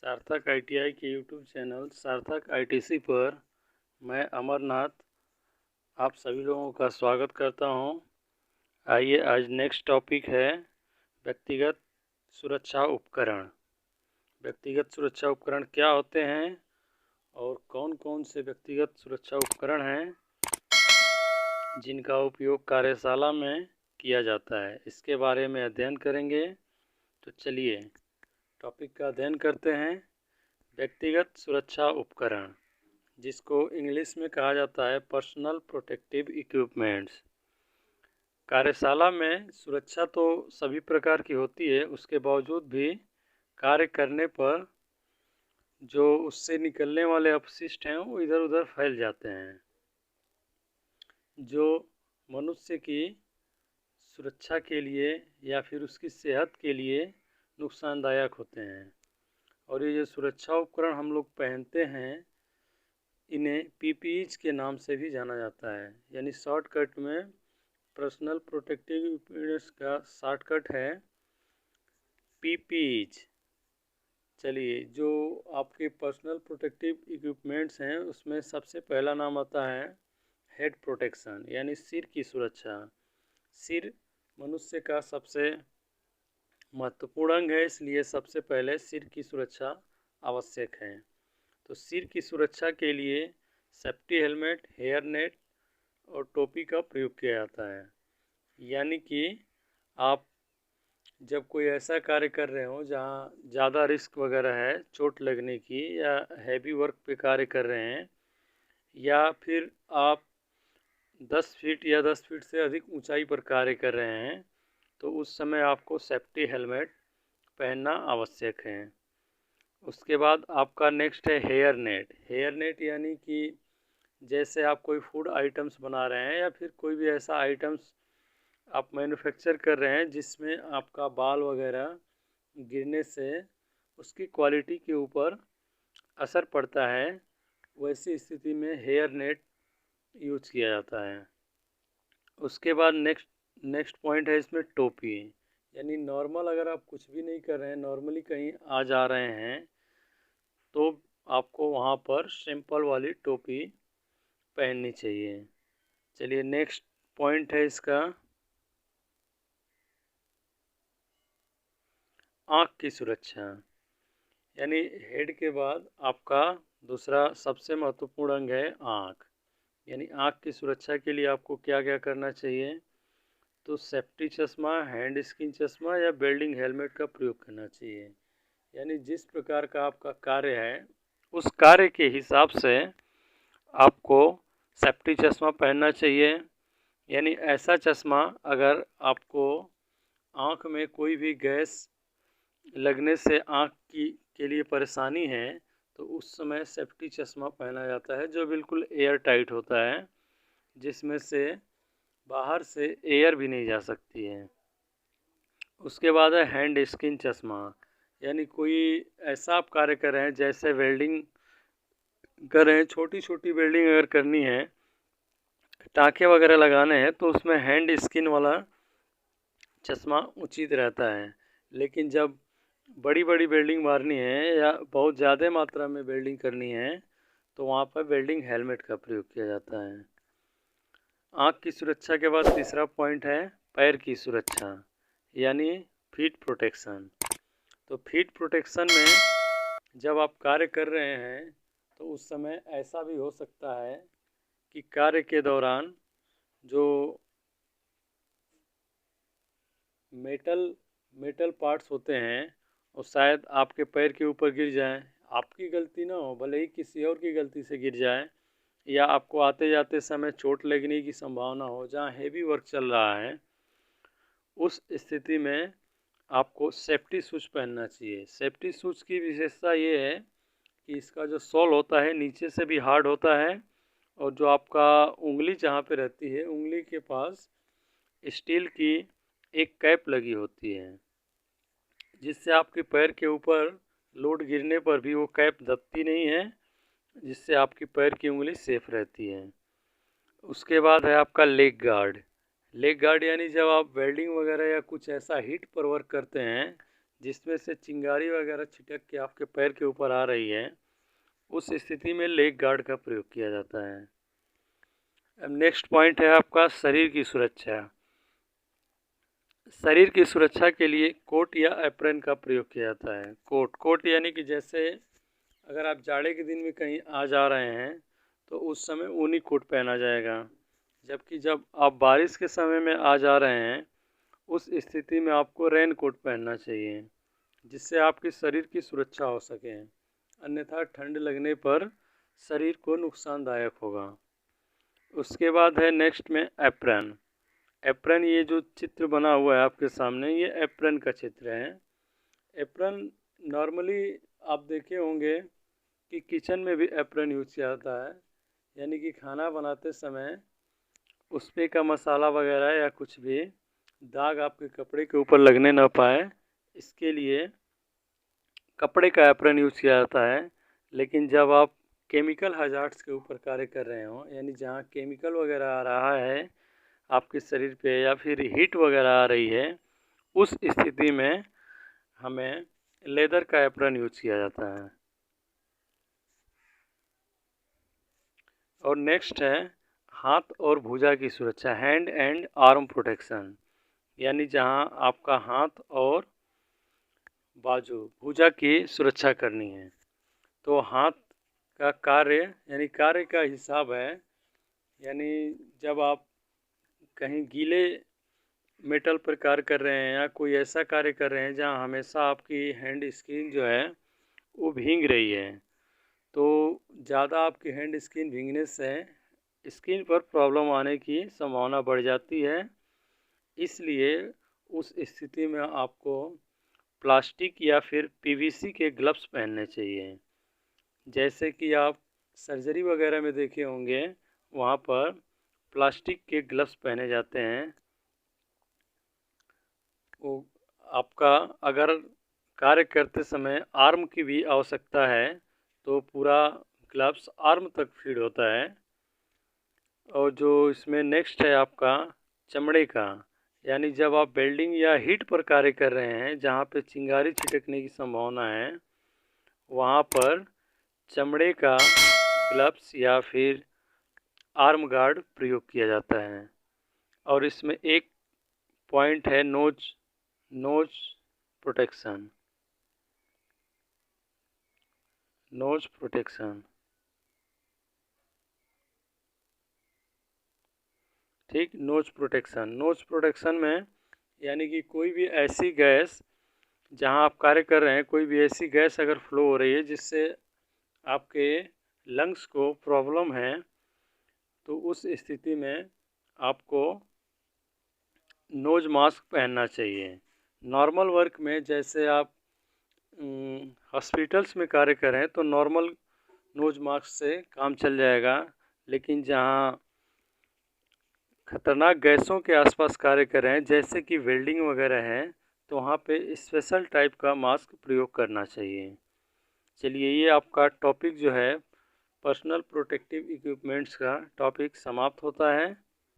सार्थक आईटीआई के YouTube channel सार्थक आईटीसी पर मैं अमरनाथ आप सभी लोगों का स्वागत करता हूं। आइए आज नेक्स्ट टॉपिक है व्यक्तिगत सुरक्षा उपकरण। व्यक्तिगत सुरक्षा उपकरण क्या होते हैं और कौन कौन से व्यक्तिगत सुरक्षा उपकरण हैं जिनका उपयोग कार्यशाला में किया जाता है, इसके बारे में अध्ययन करेंगे। तो चलिए टॉपिक का अध्ययन करते हैं। व्यक्तिगत सुरक्षा उपकरण, जिसको इंग्लिश में कहा जाता है पर्सनल प्रोटेक्टिव इक्विपमेंट्स। कार्यशाला में सुरक्षा तो सभी प्रकार की होती है, उसके बावजूद भी कार्य करने पर जो उससे निकलने वाले अपशिष्ट हैं वो इधर उधर फैल जाते हैं, जो मनुष्य की सुरक्षा के लिए या फिर उसकी सेहत के लिए नुकसानदायक होते हैं। और ये जो सुरक्षा उपकरण हम लोग पहनते हैं, इन्हें पीपीईज के नाम से भी जाना जाता है, यानी शॉर्टकट में पर्सनल प्रोटेक्टिव इक्विपमेंट्स का शॉर्टकट है पीपीईज। चलिए, जो आपके पर्सनल प्रोटेक्टिव इक्विपमेंट्स हैं उसमें सबसे पहला नाम आता है हेड प्रोटेक्शन, यानी सिर की सुरक्षा। सिर मनुष्य का सबसे महत्वपूर्ण अंग है, इसलिए सबसे पहले सिर की सुरक्षा आवश्यक है। तो सिर की सुरक्षा के लिए सेफ्टी हेलमेट, हेयर नेट और टोपी का प्रयोग किया जाता है। यानी कि आप जब कोई ऐसा कार्य कर रहे हो जहाँ ज़्यादा रिस्क वगैरह है चोट लगने की, या हैवी वर्क पे कार्य कर रहे हैं, या फिर आप 10 फीट या 10 फीट से अधिक ऊंचाई पर कार्य कर रहे हैं, तो उस समय आपको सेफ्टी हेलमेट पहनना आवश्यक है। उसके बाद आपका नेक्स्ट है हेयर नेट। हेयर नेट यानी कि जैसे आप कोई फूड आइटम्स बना रहे हैं या फिर कोई भी ऐसा आइटम्स आप मैन्युफैक्चर कर रहे हैं जिसमें आपका बाल वगैरह गिरने से उसकी क्वालिटी के ऊपर असर पड़ता है, वैसी स्थिति में हेयर नेट यूज किया जाता है। उसके बाद नेक्स्ट पॉइंट है इसमें टोपी, यानी नॉर्मल अगर आप कुछ भी नहीं कर रहे हैं, नॉर्मली कहीं आ जा रहे हैं, तो आपको वहाँ पर सिंपल वाली टोपी पहननी चाहिए। चलिए नेक्स्ट पॉइंट है इसका आँख की सुरक्षा, यानी हेड के बाद आपका दूसरा सबसे महत्वपूर्ण अंग है आँख। यानी आँख की सुरक्षा के लिए आपको क्या क्या करना चाहिए, तो सेफ्टी चश्मा, हैंड स्किन चश्मा या वेल्डिंग हेलमेट का प्रयोग करना चाहिए। यानी जिस प्रकार का आपका कार्य है उस कार्य के हिसाब से आपको सेफ्टी चश्मा पहनना चाहिए। यानी ऐसा चश्मा अगर आपको आँख में कोई भी गैस लगने से आँख के लिए परेशानी है, तो उस समय सेफ्टी चश्मा पहना जाता है जो बिल्कुल एयर टाइट होता है, जिसमें से बाहर से एयर भी नहीं जा सकती है। उसके बाद है हैंड स्किन चश्मा, यानी कोई ऐसा आप कार्य कर रहे हैं जैसे वेल्डिंग कर रहे हैं, छोटी छोटी वेल्डिंग अगर करनी है, टाँके वगैरह लगाने हैं, तो उसमें हैंड स्किन वाला चश्मा उचित रहता है। लेकिन जब बड़ी बड़ी वेल्डिंग मारनी है या बहुत ज़्यादा मात्रा में वेल्डिंग करनी है, तो वहाँ पर वेल्डिंग हेलमेट का प्रयोग किया जाता है। आँख की सुरक्षा के बाद तीसरा पॉइंट है पैर की सुरक्षा, यानी फीट प्रोटेक्शन। तो फीट प्रोटेक्शन में जब आप कार्य कर रहे हैं, तो उस समय ऐसा भी हो सकता है कि कार्य के दौरान जो मेटल पार्ट्स होते हैं वो शायद आपके पैर के ऊपर गिर जाएं। आपकी गलती ना हो, भले ही किसी और की गलती से गिर जाए, या आपको आते जाते समय चोट लगने की संभावना हो जहाँ हेवी वर्क चल रहा है, उस स्थिति में आपको सेफ्टी शूज पहनना चाहिए। सेफ्टी शूज की विशेषता ये है कि इसका जो सोल होता है नीचे से भी हार्ड होता है, और जो आपका उंगली जहाँ पे रहती है, उंगली के पास स्टील की एक कैप लगी होती है, जिससे आपके पैर के ऊपर लोड गिरने पर भी वो कैप दबती नहीं है, जिससे आपकी पैर की उंगली सेफ रहती है। उसके बाद है आपका लेग गार्ड। लेग गार्ड यानी जब आप वेल्डिंग वगैरह या कुछ ऐसा हीट पर वर्क करते हैं जिसमें से चिंगारी वगैरह छिटक के आपके पैर के ऊपर आ रही है, उस स्थिति में लेग गार्ड का प्रयोग किया जाता है। अब नेक्स्ट पॉइंट है आपका शरीर की सुरक्षा। शरीर की सुरक्षा के लिए कोट या एप्रन का प्रयोग किया जाता है। कोट यानी कि जैसे अगर आप जाड़े के दिन में कहीं आ जा रहे हैं तो उस समय ऊनी कोट पहना जाएगा, जबकि जब आप बारिश के समय में आ जा रहे हैं उस स्थिति में आपको रेन कोट पहनना चाहिए, जिससे आपके शरीर की सुरक्षा हो सके, अन्यथा ठंड लगने पर शरीर को नुकसानदायक होगा। उसके बाद है नेक्स्ट में एप्रन। एप्रन, ये जो चित्र बना हुआ है आपके सामने, ये एप्रन का चित्र है। एप्रन नॉर्मली आप देखे होंगे कि किचन में भी एप्रन यूज किया जाता है, यानी कि खाना बनाते समय उस पे का मसाला वगैरह या कुछ भी दाग आपके कपड़े के ऊपर लगने ना पाए, इसके लिए कपड़े का एप्रन यूज किया जाता है। लेकिन जब आप केमिकल हजार्ड्स के ऊपर कार्य कर रहे हो, यानी जहाँ केमिकल वगैरह आ रहा है आपके शरीर पे या फिर हीट वगैरह आ रही है, उस स्थिति में हमें लेदर का एप्रन यूज किया जाता है। और नेक्स्ट है हाथ और भुजा की सुरक्षा, हैंड एंड आर्म प्रोटेक्शन, यानी जहां आपका हाथ और बाजू भुजा की सुरक्षा करनी है। तो हाथ का कार्य यानी कार्य का हिसाब है, यानी जब आप कहीं गीले मेटल पर कार्य कर रहे हैं या कोई ऐसा कार्य कर रहे हैं जहां हमेशा आपकी हैंड स्किन जो है वो भीग रही है, तो ज़्यादा आपकी हैंड स्किन भीगने से स्किन पर प्रॉब्लम आने की संभावना बढ़ जाती है। इसलिए उस स्थिति में आपको प्लास्टिक या फिर पीवीसी के ग्लव्स पहनने चाहिए। जैसे कि आप सर्जरी वगैरह में देखे होंगे, वहाँ पर प्लास्टिक के ग्लव्स पहने जाते हैं। वो आपका अगर कार्य करते समय आर्म की भी आवश्यकता है तो पूरा ग्लव्स आर्म तक फीड होता है। और जो इसमें नेक्स्ट है आपका चमड़े का, यानी जब आप वेल्डिंग या हीट पर कार्य कर रहे हैं जहाँ पे चिंगारी छिटकने की संभावना है, वहाँ पर चमड़े का ग्लव्स या फिर आर्म गार्ड प्रयोग किया जाता है। और इसमें एक पॉइंट है नोज प्रोटेक्शन। नोज प्रोटेक्शन, ठीक। नोज प्रोटेक्शन में यानी कि कोई भी ऐसी गैस जहां आप कार्य कर रहे हैं, कोई भी ऐसी गैस अगर फ्लो हो रही है जिससे आपके लंग्स को प्रॉब्लम है, तो उस स्थिति में आपको नोज मास्क पहनना चाहिए। नॉर्मल वर्क में जैसे आप हॉस्पिटल्स में कार्य कर रहे हैं तो नॉर्मल नोज मास्क से काम चल जाएगा, लेकिन जहां खतरनाक गैसों के आसपास कार्य कर रहे हैं जैसे कि वेल्डिंग वगैरह है, तो वहाँ पे स्पेशल टाइप का मास्क प्रयोग करना चाहिए। चलिए, ये आपका टॉपिक जो है पर्सनल प्रोटेक्टिव इक्विपमेंट्स का टॉपिक समाप्त होता है।